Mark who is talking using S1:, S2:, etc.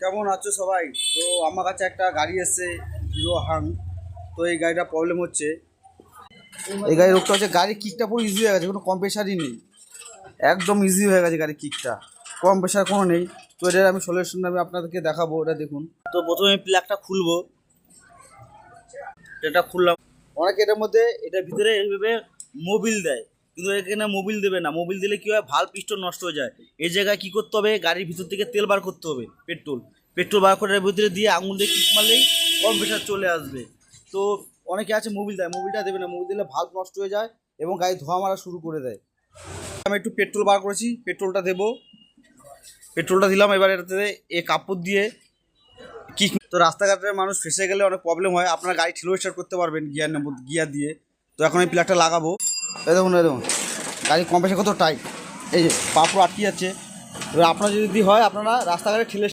S1: কেমন আছো সবাই? তো আমার কাছে একটা গাড়ি এসছে, হিরো হাং। তো এই গাড়িটা প্রবলেম হচ্ছে, এই গাড়ির রোগটা হচ্ছে গাড়ির কিকটা পুরো ইজি হয়ে গেছে, কোনো কম্প্রেসারই নেই। একদম ইজি হয়ে গেছে গাড়ির কিকটা, কম্প্রেসার কোনো নেই। তো এটার আমি সলিউশন আমি আপনাদেরকে দেখাবো, এটা দেখুন। তো প্রথমে প্লাগটা খুলবো, এটা খুললাম। অনেকে এটার মধ্যে এটার ভিতরে এইভাবে মোবিল দেয়, কিন্তু এখানে মোবিল দেবে না। মোবিল দিলে কী হয়, ভাল পিস্টন নষ্ট হয়ে যায়। এই জায়গায় কী করতে হবে, গাড়ির ভিতর থেকে তেল বার করতে হবে, পেট্রোল বার করে এর ভিতরে দিয়ে আঙুল দিয়ে কিক মারলেই কম্প্রেসার চলে আসবে। তো অনেকে আছে মোবিল দেয়, মোবিলটা দেবে না। মোবিল দিলে ভাল্ব নষ্ট হয়ে যায় এবং গাড়ি ধোঁয়া মারা শুরু করে দেয়। আমি একটু পেট্রোল বার করেছি, পেট্রোলটা দেবো। পেট্রোলটা দিলাম, এবার এটাতে কাপড় দিয়ে কি। তো রাস্তাঘাটের মানুষ ফেসে গেলে অনেক প্রবলেম হয়, আপনার গাড়ি ঠিলো স্টার্ট করতে পারবেন গিয়ার দিয়ে। তো এখন এই প্লাগটা লাগাবো। এই দেখুন গাড়ি কম্প্রেসার কত টাইট, এই যে পা পুরো আটকে যাচ্ছে। এবার আপনার যদি হয়, আপনারা রাস্তাঘাটে ঠেলে